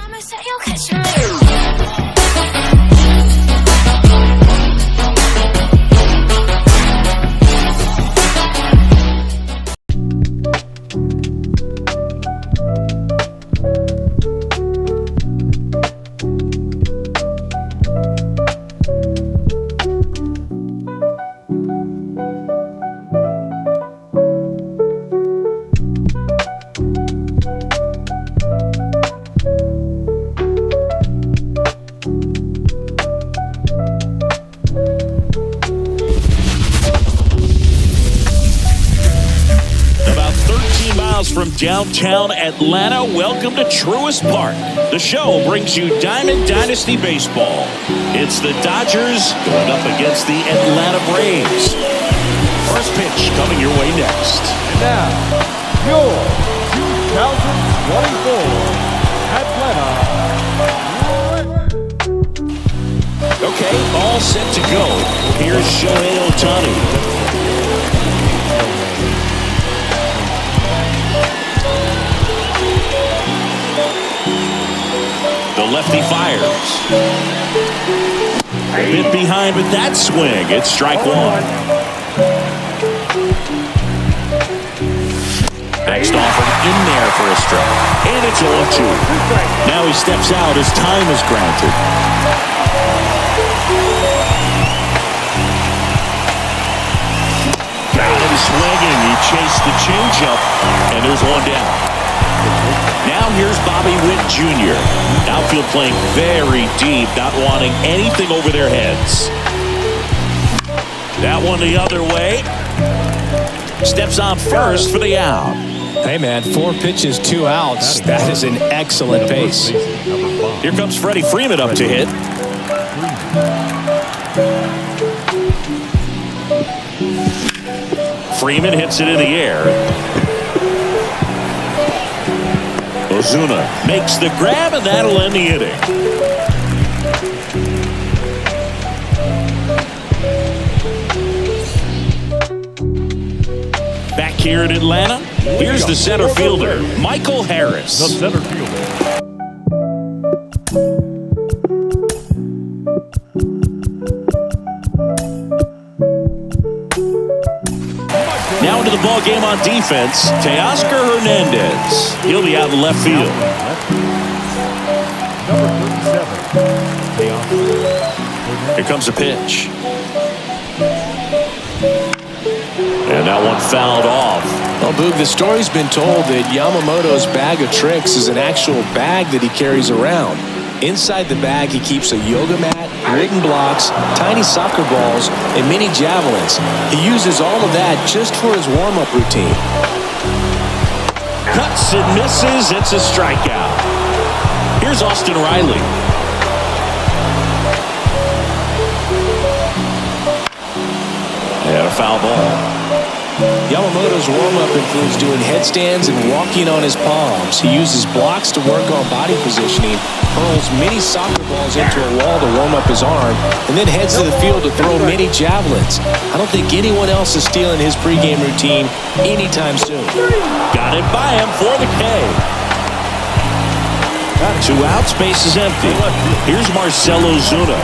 promise that you'll catch me. From downtown Atlanta, welcome to Truist Park. The show brings you Diamond Dynasty Baseball. It's the Dodgers going up against the Atlanta Braves. First pitch coming your way next. And now, your 2024 Atlanta. Okay, all set to go. Here's Shohei Ohtani. The lefty fires. A bit behind, but that swing. It's strike one. Next offering in there for a strike. And it's 0-2. Now he steps out as time is granted. Got him swinging. He chased the changeup, and there's one down. Now here's Bobby Witt Jr. Outfield playing very deep, not wanting anything over their heads. That one the other way. Steps on first for the out. Hey, man, 4 pitches, 2 outs. That is an excellent pace. Here comes Freddie Freeman up to hit. Freeman hits it in the air. Ozuna makes the grab, and that'll end the inning. Back here in Atlanta, here's the center fielder, Michael Harris. The center fielder. Now into the ball game on defense, Teoscar Hernandez. He'll be out in left field. Number 37. Here comes a pitch. And that one fouled off. Well, Boog, the story's been told that Yamamoto's bag of tricks is an actual bag that he carries around. Inside the bag, he keeps a yoga mat, wooden blocks, tiny soccer balls, and mini javelins. He uses all of that just for his warm-up routine. Cuts and misses. It's a strikeout. Here's Austin Riley. And a foul ball. Yamamoto's warm-up includes doing headstands and walking on his palms. He uses blocks to work on body positioning, hurls mini soccer balls into a wall to warm up his arm, and then heads to the field to throw mini javelins. I don't think anyone else is stealing his pregame routine anytime soon. Got it by him for the K. 2 outs, base is empty. Here's Marcell Ozuna.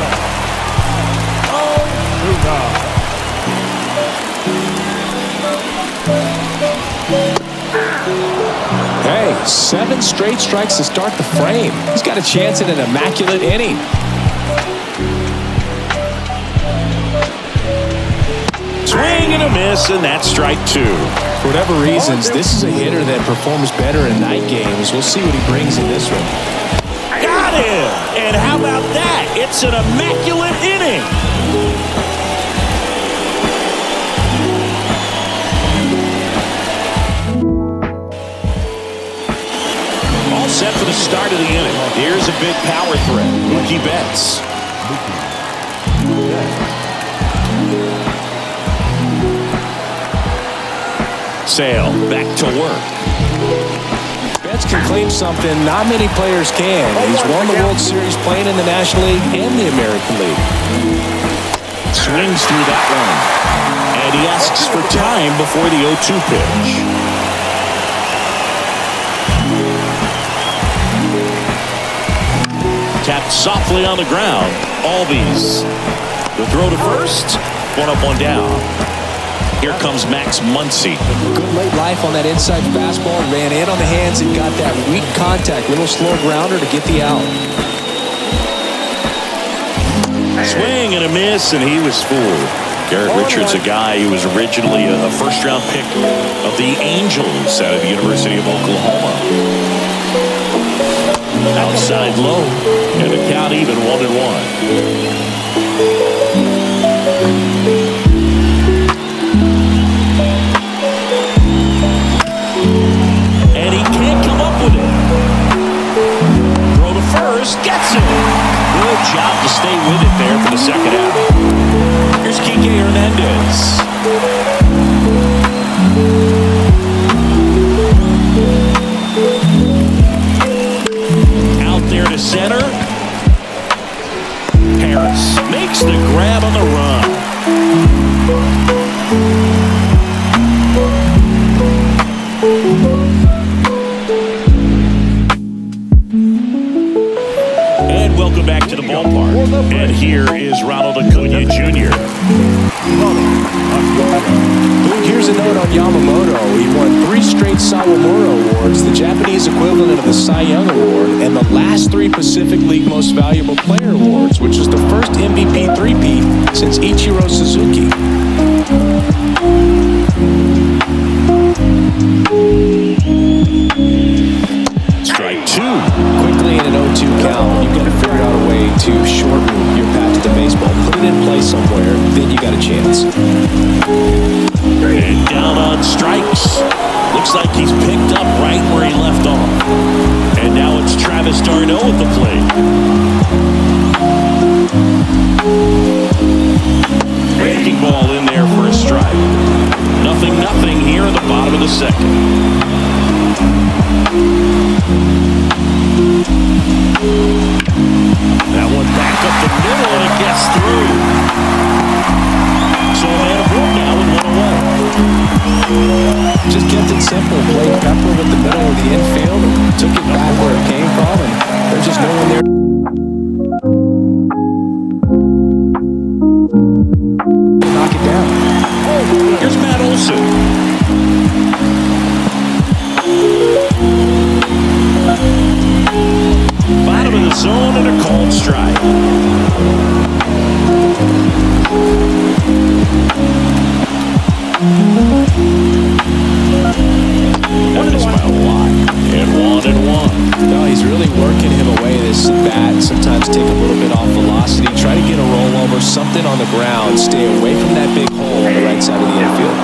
Hey, 7 straight strikes to start the frame. He's got a chance at an immaculate inning. Swing and a miss, and that's strike 2. For whatever reasons, this is a hitter that performs better in night games. We'll see what he brings in this one. Got him! And how about that? It's an immaculate inning. Set for the start of the inning. Here's a big power threat. Mookie Betts. Sale back to work. Betts can claim something not many players can. He's won the World Series playing in the National League and the American League. Swings through that one. And he asks for time before the 0-2 pitch. softly on the ground. Albies. The throw to first. One up, one down. Here comes Max Muncy. Good late life on that inside fastball. Ran in on the hands and got that weak contact. Little slow grounder to get the out. Swing and a miss, and he was fooled. Garrett Richards, a guy who was originally a first-round pick of the Angels out of the University of Oklahoma. Outside low, and the count even 1-1. And he can't come up with it. Throw to first, gets it. Good job to stay with it there for the second half. Here's Kike Hernandez. Out there to center. Harris makes the grab on the run. And welcome back to the ballpark. And here is Ronald Acuna Jr. Here's a note on Yamamoto. He won 3 straight Sawamura Awards, the Japanese equivalent of the Cy Young Award, and the last 3 Pacific League Most Valuable Player Awards, which is the first MVP three-peat since Ichiro Suzuki. Strike 2. Quickly in an 0-2 count, you've got to figure out a way to shorten your path to the baseball. Put it in play somewhere, then you got a chance. And down on strikes. Looks like he's picked up right where he left off. And now it's Travis d'Arnaud at the plate. Breaking ball in there for a strike. Nothing here in the bottom of the second. That one back up the middle and it gets through. So a man aboard now with 1-1. Just kept it simple. Played Pepper with the middle of the infield and took it back where it came from, and there's just no one there. Knock it down. Here's Matt Olson. Bottom of the zone and a called strike. That missed by a lot. And 1-1. No, he's really working him away this bat. Sometimes take a little bit off velocity. Try to get a rollover, something on the ground. Stay away from that big hole on the right side of the infield.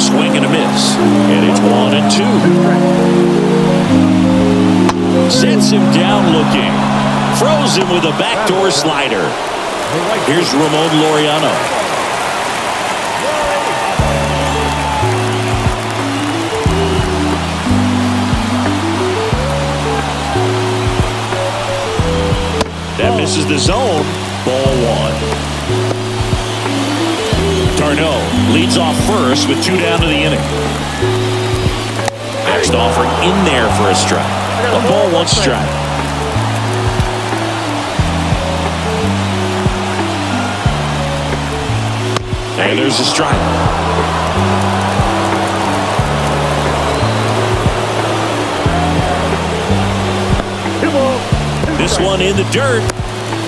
Swing and a miss. And it's 1-2. Sets him down looking. Throws him with a backdoor slider. Here's Ramon Laureano. That misses the zone. Ball 1. d'Arnaud leads off first with 2 down to the inning. Next offer in there for a strike. A ball, 1 strike. And there's a strike. This one in the dirt.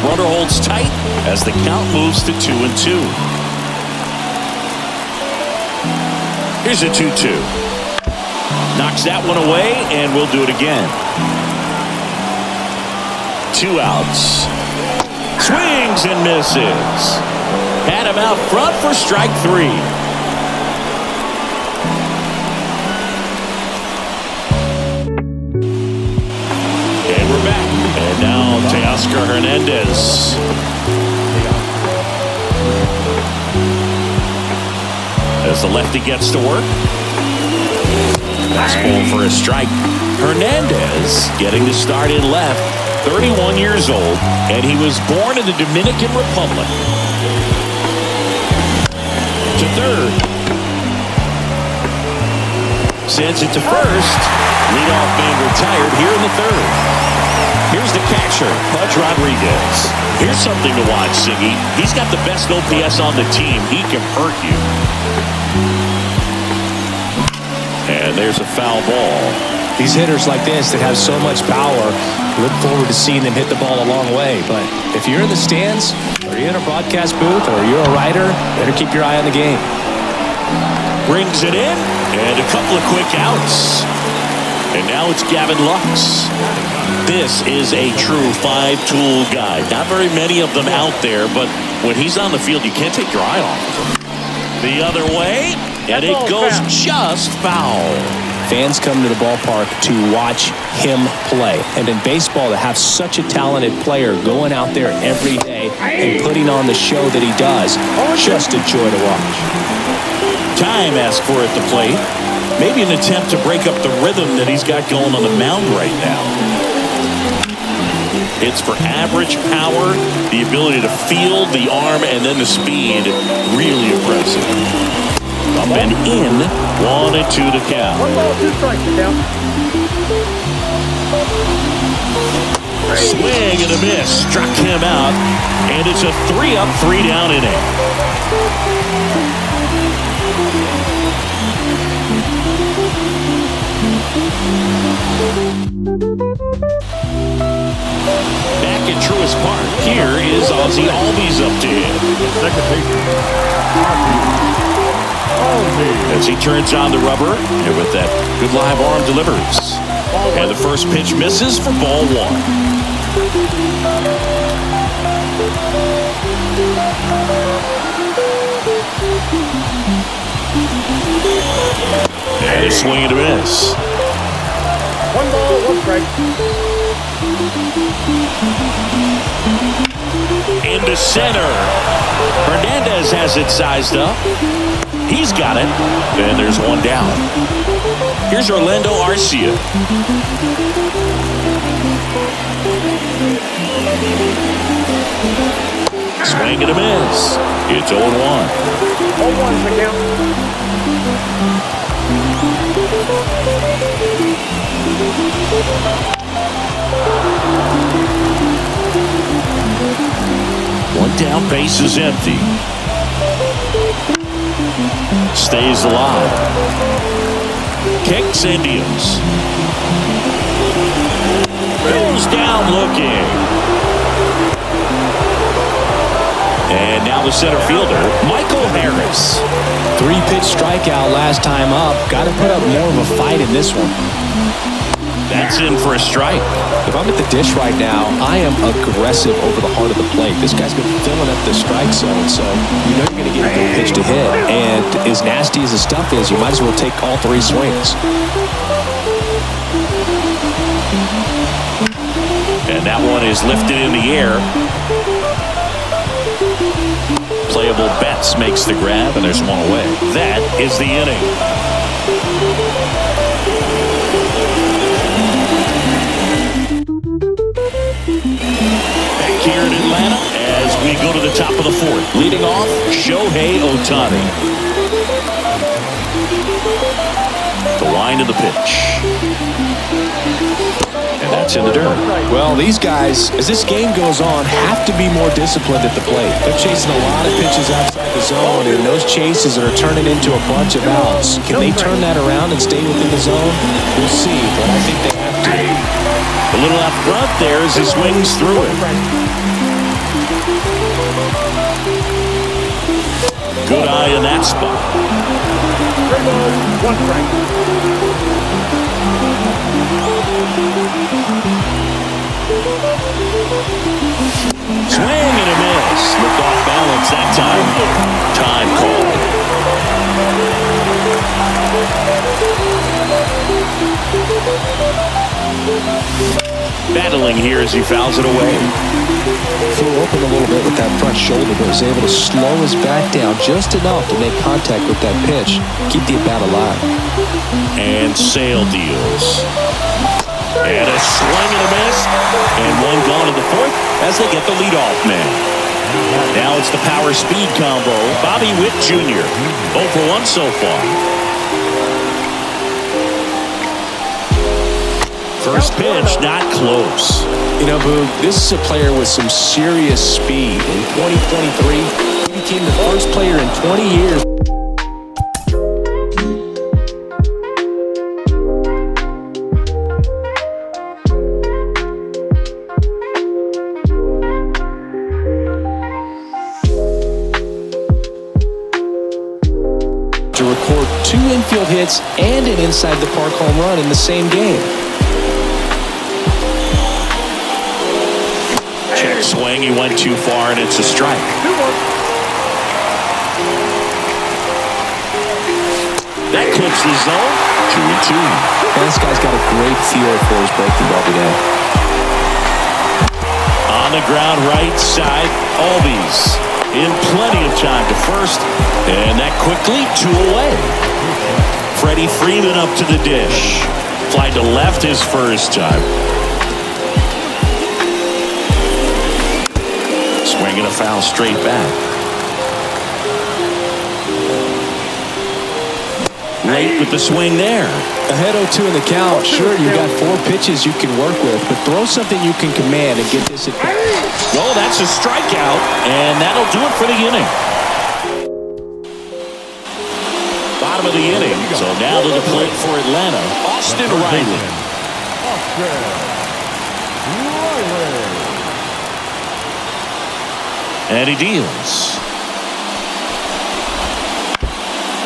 Runner holds tight as the count moves to 2-2. Here's a 2-2. Knocks that one away, and we'll do it again. 2 outs. Swings and misses. Had him out front for strike 3. And we're back. And now Teoscar Hernandez. As the lefty gets to work. Fastball for a strike. Hernandez getting the start in left. 31 years old, and he was born in the Dominican Republic. To third. Sends it to first. Leadoff man retired here in the third. Here's the catcher, Pudge Rodriguez. Here's something to watch, Siggy. He's got the best OPS on the team. He can hurt you. And there's a foul ball. These hitters like this that have so much power, look forward to seeing them hit the ball a long way. But if you're in the stands, or you're in a broadcast booth, or you're a writer, better keep your eye on the game. Brings it in, and a couple of quick outs. And now it's Gavin Lux. This is a true five-tool guy. Not very many of them out there, but when he's on the field, you can't take your eye off of him. The other way, and it goes just foul. Fans come to the ballpark to watch him play. And in baseball, to have such a talented player going out there every day and putting on the show that he does, just a joy to watch. Time asked for it to play. Maybe an attempt to break up the rhythm that he's got going on the mound right now. It's for average power, the ability to field the arm, and then the speed. Really impressive. Up and in, 1-2 to count. 1 ball, 2 strikes to count. Swing and a miss, struck him out, and it's a 3-up, 3-down inning. Back at Truist Park, here is Ozzie Albies up to him. Second baseman. As he turns on the rubber, and with that good live arm delivers. And the first pitch misses for ball 1. And a swing and a miss. 1 ball, 1 strike. Into center. Hernandez has it sized up. He's got it. And there's one down. Here's Orlando Arcia. Swing and a miss. It's 0-1. 0-1 to count. One down, base is empty. Stays alive. Kicks and deals. Goes down looking. And now the center fielder, Michael Harris. 3-pitch strikeout last time up. Got to put up more of a fight in this one. That's in for a strike. If I'm at the dish right now, I am aggressive over the heart of the plate. This guy's been filling up the strike zone, so you know you're going to get a good pitch to hit. And as nasty as the stuff is, you might as well take all 3 swings. And that one is lifted in the air. Playable Betts makes the grab, and there's one away. That is the inning. Back here in Atlanta as we go to the top of the 4th. Leading off, Shohei Ohtani. The line of the pitch. And that's in the dirt. Well, these guys, as this game goes on, have to be more disciplined at the plate. They're chasing a lot of pitches outside the zone, and those chases that are turning into a bunch of outs. Can they turn that around and stay within the zone? We'll see, but I think they have to. A little out front there as he swings through it. Good eye in that spot. 3 balls, 1 strike. Swing and a miss. Looked off balance that time. Time called. Battling here as he fouls it away. Flew open a little bit with that front shoulder, but was able to slow his back down just enough to make contact with that pitch. Keep the at-bat alive. And Sale deals. And a swing and a miss. And one gone in the 4th as they get the leadoff man. Now it's the power speed combo. Bobby Witt Jr. 0 for 1 so far. First pitch, not close. You know, Boog, this is a player with some serious speed. In 2023, he became the first player in 20 years. To record 2 infield hits and an inside-the-park home run in the same game. Check swing, he went too far, and it's a strike. That clips the zone, 2-2. And this guy's got a great feel for his breaking ball today. On the ground, right side, Albies in plenty of time to first, and that quickly 2 away. Freddie Freeman up to the dish. Fly to left his first time. Swinging a foul straight back. Late with the swing there. Ahead 0-2 in the count. Sure, you've got 4 pitches you can work with, but throw something you can command and get this at bat. Well, that's a strikeout, and that'll do it for the inning. Bottom of the inning. So now to the plate for Atlanta, Austin Riley. And he deals.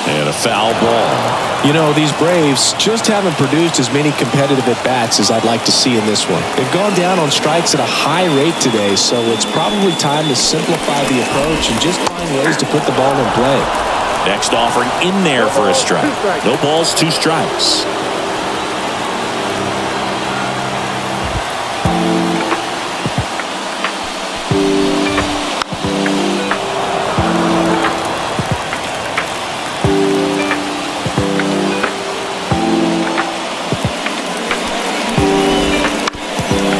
And a foul ball. You know, these Braves just haven't produced as many competitive at-bats as I'd like to see in this one. They've gone down on strikes at a high rate today, so it's probably time to simplify the approach and just find ways to put the ball in play. Next offering in there for a strike. No balls, 2 strikes.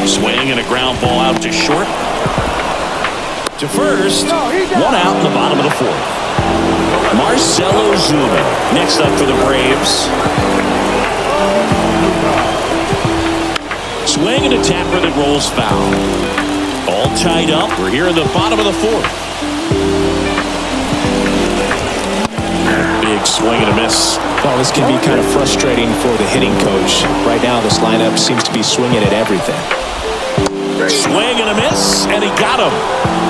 Swing and a ground ball out to short. To first. 1 out in the bottom of the 4th. Marcelo Zuna next up for the Braves. Swing and a tapper that rolls foul. All tied up. We're here in the bottom of the 4th. Big swing and a miss. Well, this can be kind of frustrating for the hitting coach. Right now, this lineup seems to be swinging at everything. Swing and a miss, and he got him.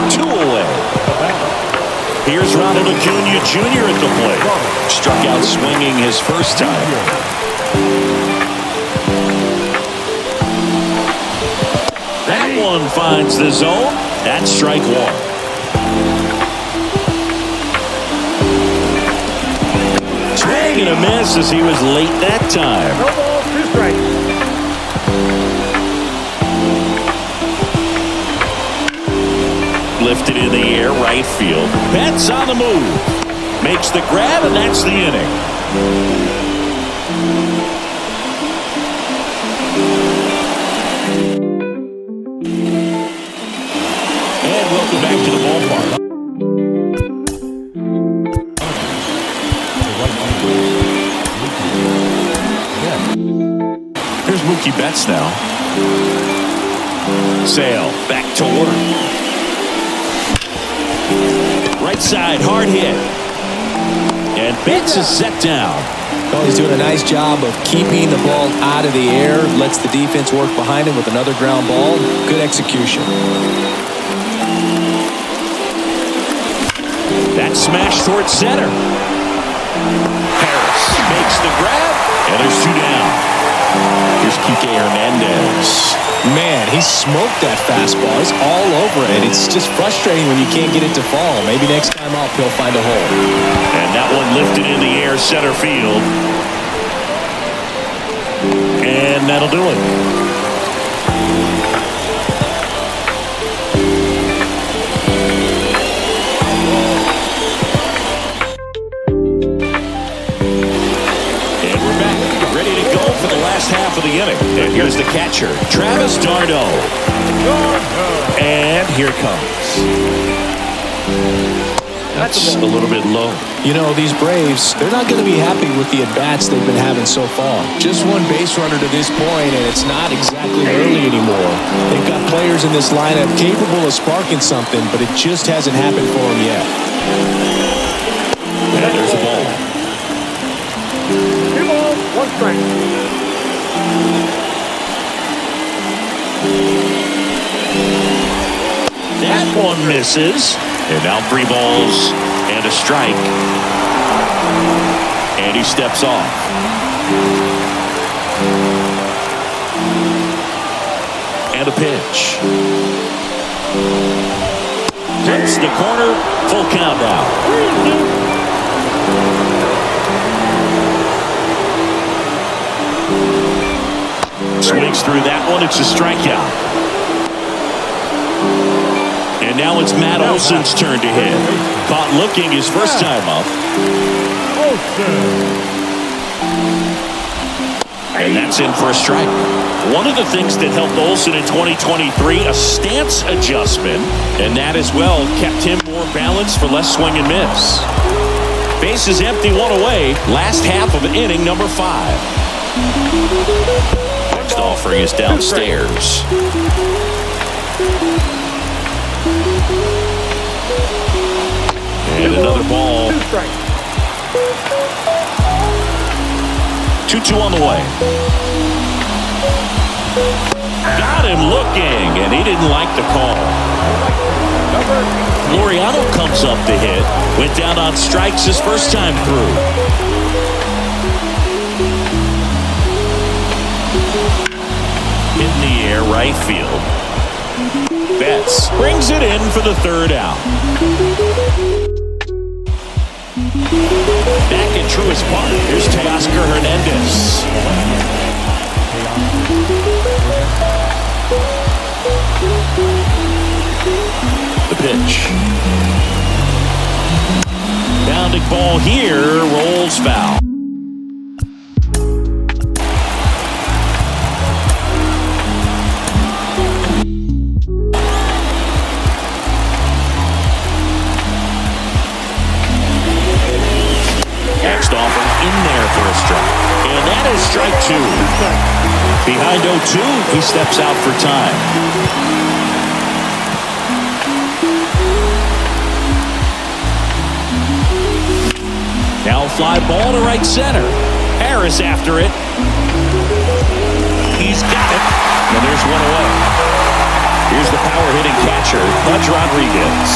2 away. Here's Ronald Acuna Jr. at the plate. Struck out swinging his first time. That one finds the zone. That's strike 1. Swing and a miss as he was late that time. No balls, 2 strikes. Lifted in the air, right field. Betts on the move. Makes the grab, and that's the inning. And welcome back to the ballpark. Here's Mookie Betts now. Sale, back to work. Right side, hard hit. And Betts is set down. Well, he's doing a nice job of keeping the ball out of the air. Lets the defense work behind him with another ground ball. Good execution. That smash towards center. Harris makes the grab, and there's 2 down. Here's Kike Hernandez. Man, he smoked that fastball. He's all over it. It's just frustrating when you can't get it to fall. Maybe next time up he'll find a hole. And that one lifted in the air, center field. And that'll do it. And we're back, ready to go for the last half of the inning. And here's the catcher, Travis d'Arnaud. And here comes. That's a little bit low. You know, these Braves, they're not going to be happy with the at-bats they've been having so far. Just one base runner to this point, and it's not exactly early anymore. They've got players in this lineup capable of sparking something, but it just hasn't happened for them yet. And there's a ball. 2 balls, 1 strike. That one misses. And now 3 balls and a strike. And he steps off. And a pitch. Hits the corner. Full count now. Swings through that one. It's a strikeout. And now it's Matt Olson's turn to hit. Caught looking his first time up. And that's in for a strike. One of the things that helped Olson in 2023, a stance adjustment. And that as well kept him more balanced for less swing and miss. Base is empty, 1 away. Last half of inning number 5. Next offering is downstairs. And another ball. 2-2 on the way. Got him looking, and he didn't like the call. Laureano comes up to hit. Went down on strikes his first time through. In the air, right field. Betts brings it in for the 3rd out. Back at Truist Park, here's Teoscar Hernandez. The pitch. Bounding ball here, rolls foul. Next offer in there for a strike. And that is strike 2. Behind 0-2, he steps out for time. Now fly ball to right center. Harris after it. He's got it. And there's 1 away. Here's the power-hitting catcher, Pudge Rodriguez.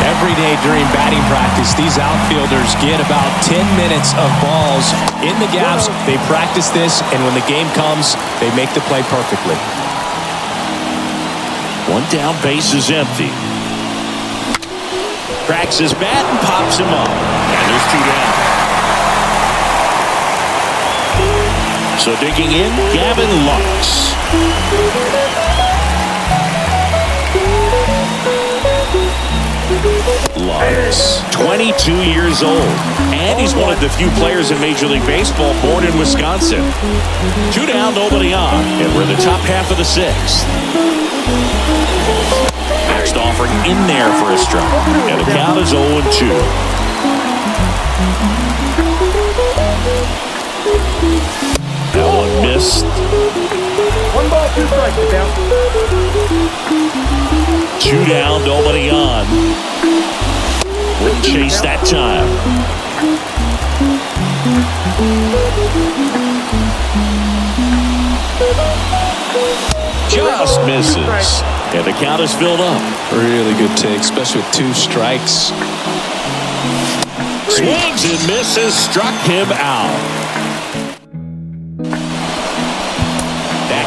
Every day during batting practice, these outfielders get about 10 minutes of balls in the gaps. They practice this, and when the game comes, they make the play perfectly. 1 down, base is empty. Cracks his bat and pops him up. And there's 2 down. So digging in, Gavin Lux. Lux, 22 years old, and he's one of the few players in Major League Baseball born in Wisconsin. 2 down, nobody on, and we're in the top half of the 6th. Next offering in there for a strike, and the count is 0-2. That one missed. 1 ball, 2 strikes, down. 2 down, nobody on. Wouldn't chase that time. Just misses. And the count is filled up. Really good take, especially with 2 strikes. Swings and misses, struck him out.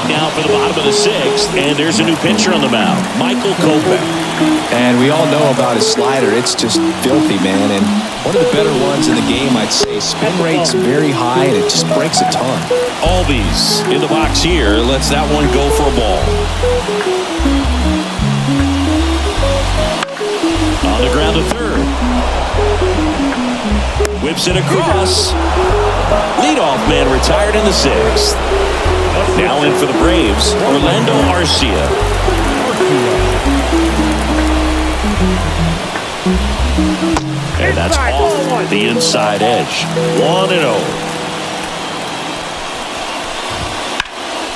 Now for the bottom of the 6th, and there's a new pitcher on the mound, Michael Kopech. And we all know about his slider. It's just filthy, man, and one of the better ones in the game, I'd say. Spin rate's very high, and it just breaks a ton. Albies in the box here, lets that one go for a ball. On the ground to 3rd. Whips it across. Leadoff man retired in the 6th. Now in for the Braves, Orlando Arcia. toward the inside edge. 1-0.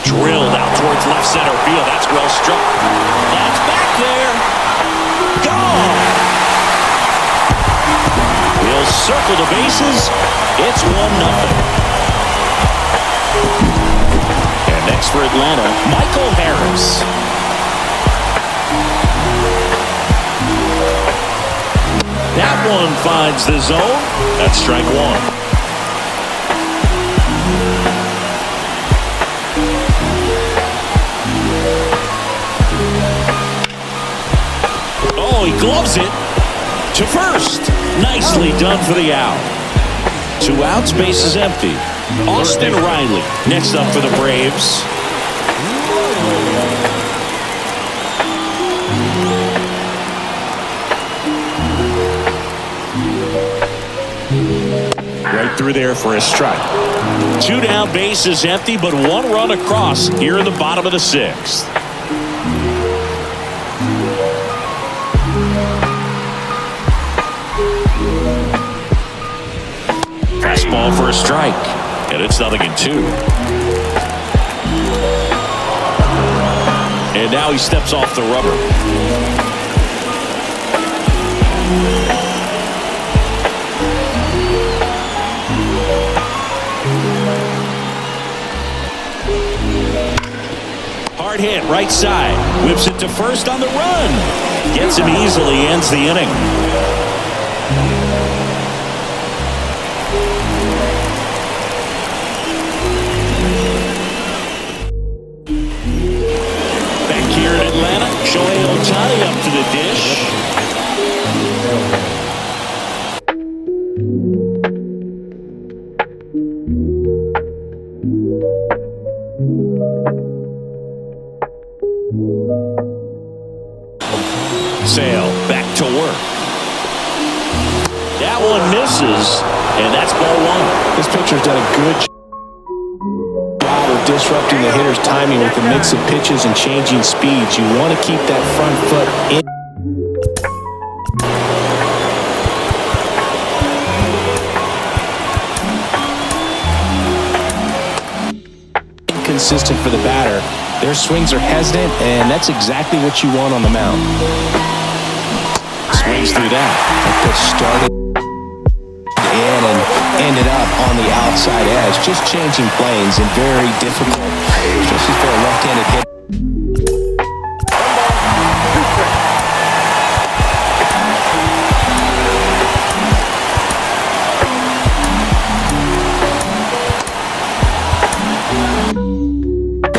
Drilled out towards left center field. That's well struck. That's back there. Gone. He'll circle the bases. It's 1-0. And next for Atlanta, Michael Harris. That one finds the zone. That's strike one. Oh, he gloves it to first. Nicely done for the out. 2 outs, base is empty. Austin Riley next up for the Braves. Right through there for a strike. 2 down, base is empty, but 1 run across here in the bottom of the 6th. Fastball for a strike, and it's 0-2. And now he steps off the rubber. Hard hit, right side. Whips it to first on the run. Gets him easily, ends the inning. Back here in Atlanta, Shohei Ohtani up to the dish. Sale back to work. That one misses, and that's ball 1. This pitcher's done a good job of disrupting the hitter's timing with a mix of pitches and changing speeds. You want to keep that front foot in. Inconsistent for the batter. Their swings are hesitant, and that's exactly what you want on the mound. Swings through that. That pitch started in and ended up on the outside edge. Just changing planes and very difficult, especially for a left-handed hitter.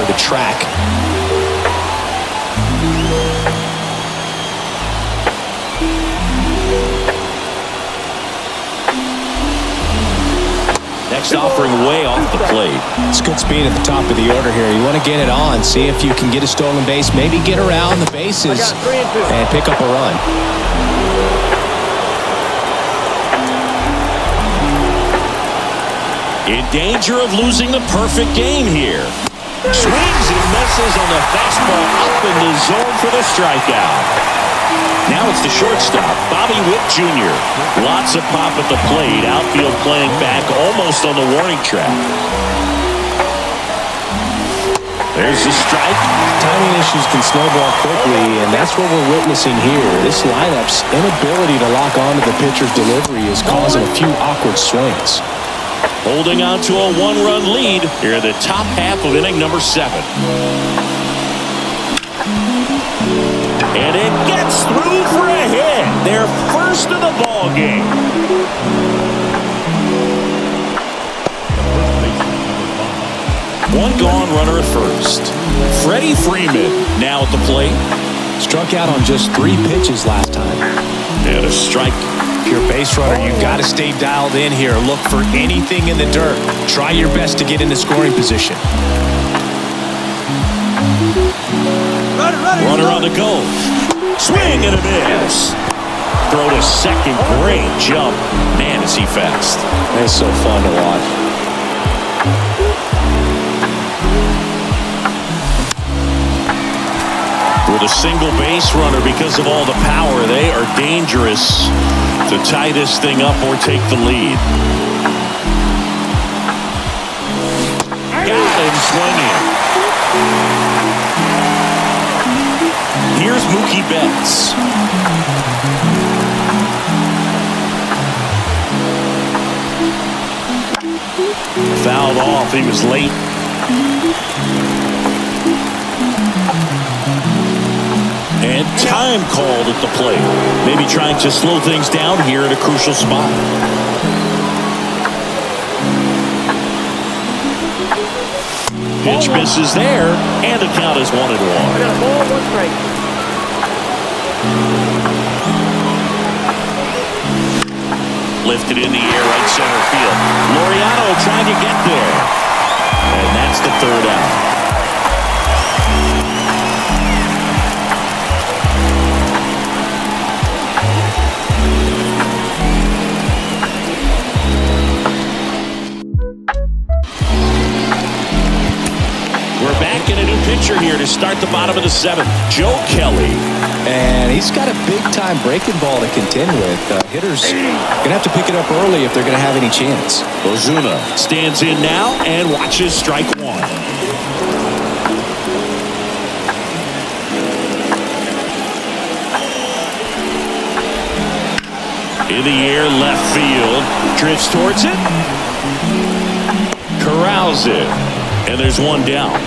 The track. Next offering way off the plate. It's good speed at the top of the order here. You want to get it on, see if you can get a stolen base, maybe get around the bases and pick up a run. In danger of losing the perfect game here. Swings and misses on the fastball up in the zone for the strikeout. Now it's the shortstop, Bobby Witt Jr. Lots of pop at the plate. Outfield playing back almost on the warning track. There's the strike. Timing issues can snowball quickly, and that's what we're witnessing here. This lineup's inability to lock onto the pitcher's delivery is causing a few awkward swings. Holding on to a 1-run lead here in the top half of inning number 7. And it gets through for a hit. Their first of the ball game. One gone, runner at first. Freddie Freeman now at the plate. Struck out on just 3 pitches last time. And a strike. If you're a base runner, you've got to stay dialed in here. Look for anything in the dirt. Try your best to get into scoring position. Runner on the go. Swing and a miss. Throw to second. Great jump. Man, is he fast. It's so fun to watch. with a single base runner because of all the power. They are dangerous to tie this thing up or take the lead. Got him swinging. Here's Mookie Betts. Fouled off. He was late. And time called at the plate. Maybe trying to slow things down here at a crucial spot. Pitch misses there, and the count is 1-1. I got a ball, 1 strike. Lifted in the air, right center field. Laureano trying to get there. And that's the 3rd out. We're back in a new pitcher here to start the bottom of the 7th. Joe Kelly. And he's got a big-time breaking ball to contend with. Hitters going to have to pick it up early if they're going to have any chance. Ozuna stands in now and watches strike 1. In the air, left field. Drifts towards it. Corrals it. And there's 1 down.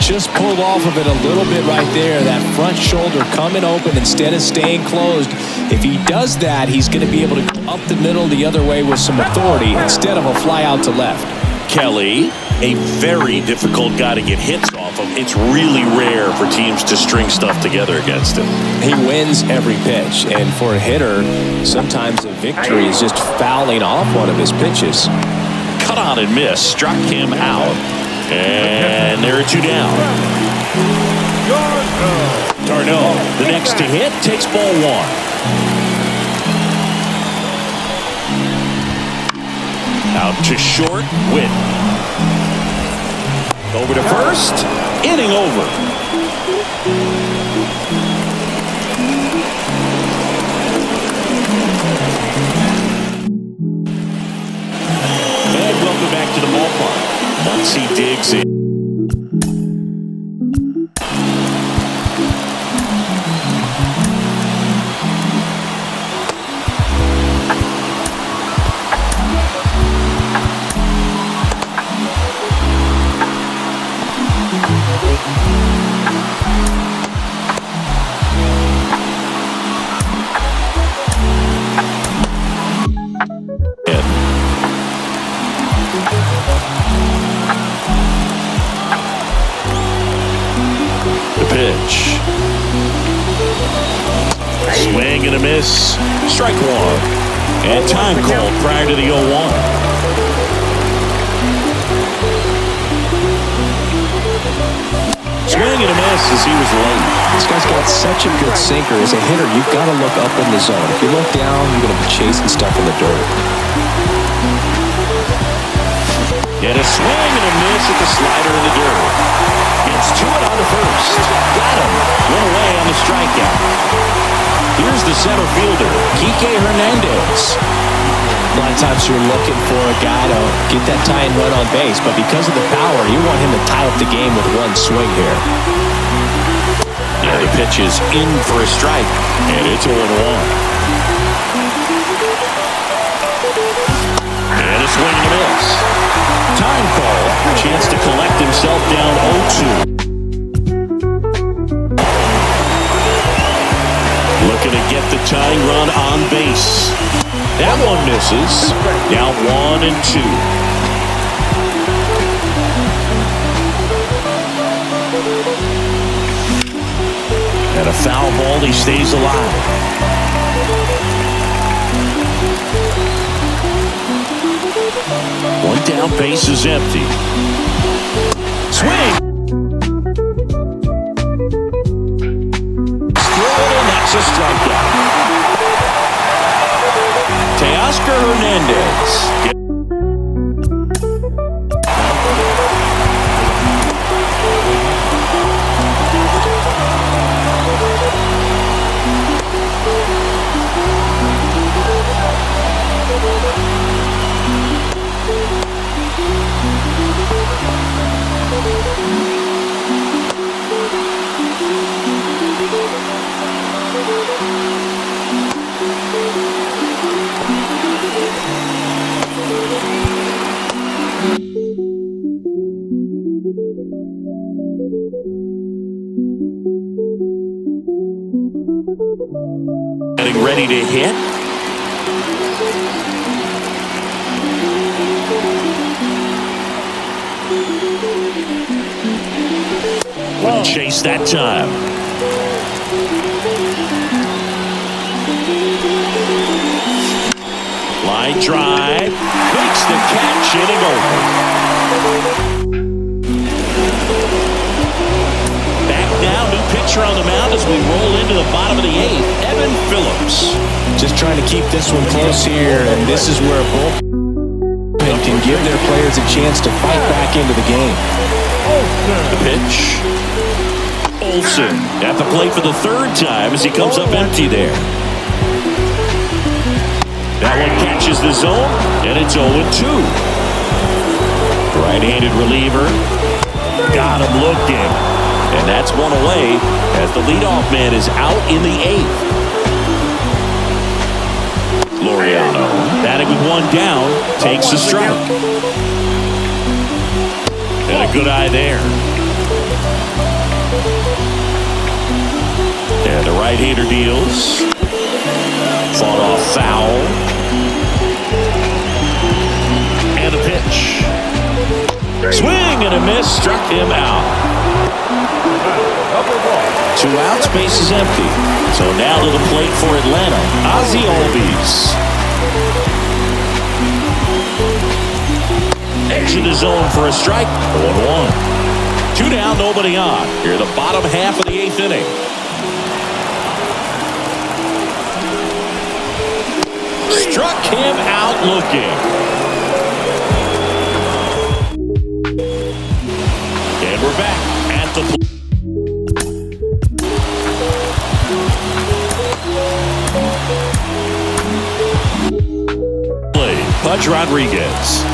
Just pulled off of it a little bit right there. That front shoulder coming open instead of staying closed. If he does that, he's going to be able to go up the middle the other way with some authority instead of a fly out to left. Kelly, a very difficult guy to get hits off of. It's really rare for teams to string stuff together against him. He wins every pitch, and for a hitter, sometimes the victory is just fouling off one of his pitches. Cut on and miss, struck him out. And there are 2 down. Darno, the next to hit, takes ball 1. Out to short, Witt. Over to first, inning over. And welcome back to the ballpark. Once he digs in. Pitch. Swing and a miss. Strike 1. And time called prior to the 0-1. Swing and a miss as he was late. This guy's got such a good sinker. As a hitter, you've got to look up in the zone. If you look down, you're going to be chasing stuff in the dirt. And a swing and a miss at the slider in the dirt. Gets to it on the first. Got him. Went away on the strikeout. Here's the center fielder, Kike Hernandez. A lot of times you're looking for a guy to get that tying run on base, but because of the power, you want him to tie up the game with 1 swing here. Yeah, the pitch is in for a strike, and it's 0-1. And a swing and a miss. Time call. Chance to collect himself down 0-2. Looking to get the tying run on base. That one misses. Now 1-2. And a foul ball. He stays alive. One down, base is empty. Swing! Throw it in, that's a strikeout. Teoscar Hernandez. Getting ready to hit. Wouldn't chase that time. Line drive. Makes the catch, inning over. Back now, new pitcher on the mound as we roll into the bottom of the eighth. Evan Phillips. Just trying to keep this one close here, and this is where a bullpen can give their players a chance to fight back into the game. The pitch. Olsen at the plate for the third time as he comes up empty there. That one catches the zone, and it's 0-2. Right-handed reliever. Got him looking. And that's one away as the leadoff man is out in the eighth. Laureano, batting with one down, takes the strike. And a good eye there. And the right-hander deals. Fought off foul. And a pitch. Swing and a miss. Struck him out. 2 outs, base is empty. So now to the plate for Atlanta, Ozzie Albies. Edge of the zone for a strike. 1-1. 2 down, nobody on. Here the bottom half of the eighth inning. Struck him out looking. And we're back at the plate. Pudge Rodriguez.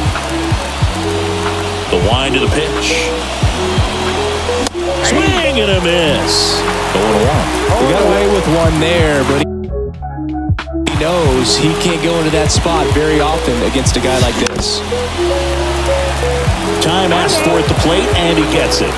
The wind to the pitch. Swing and a miss. 0-1. He got away with one there, but he knows he can't go into that spot very often against a guy like this. Time asked for at the plate, and he gets it.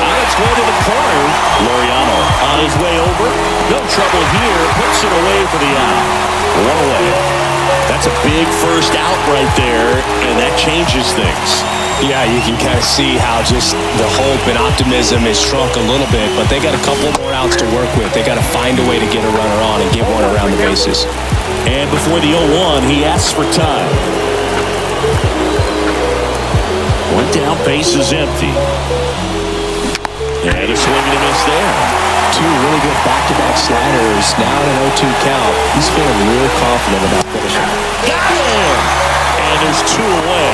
On its way to the corner, Laureano on his way over. No trouble here. Puts it away for the out. 1 away. That's a big first out right there, and that changes things. Yeah, you can kind of see how just the hope and optimism is shrunk a little bit, but they got a couple more outs to work with. They got to find a way to get a runner on and get one around the bases. And before the 0-1, he asks for time. Went down, base is empty. And a swing and a miss there. 2 really good back-to-back sliders. Now at an 0-2 count. He's feeling real confident about finishing. Got him! And there's 2 away.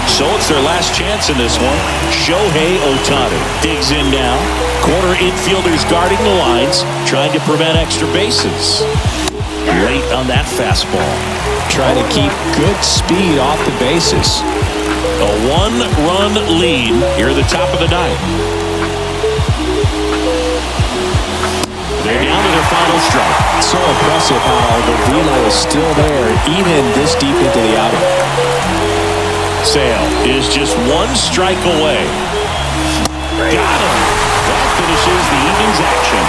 So it's their last chance in this one. Shohei Ohtani digs in now. Corner infielders guarding the lines, trying to prevent extra bases. Late on that fastball. Trying to keep good speed off the bases. A 1-run lead here at the top of the ninth. They're down to their final strike. So impressive how the velo is still there, even this deep into the outing. Sale is just 1 strike away. Got him. That finishes the evening's action.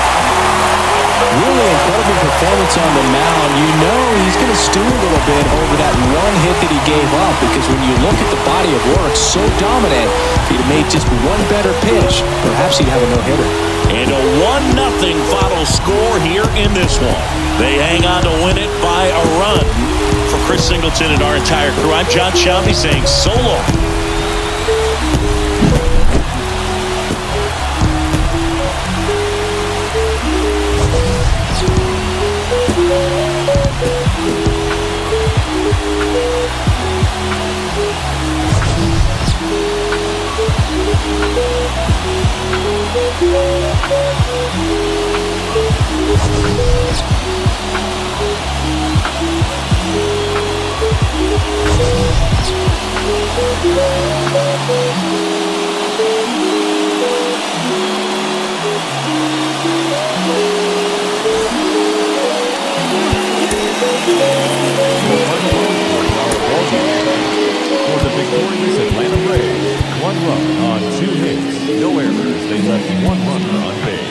Really incredible performance on the mound. You know he's going to stew a little bit over that 1 hit that he gave up, because when you look at the body of work, so dominant, if he'd made just 1 better pitch, perhaps he'd have a no-hitter. And a 1-0 final score here in this one. They hang on to win it by a run. For Chris Singleton and our entire crew, I'm John Shelby saying so long. run on 2 hits, no errors. They left 1 runner on base.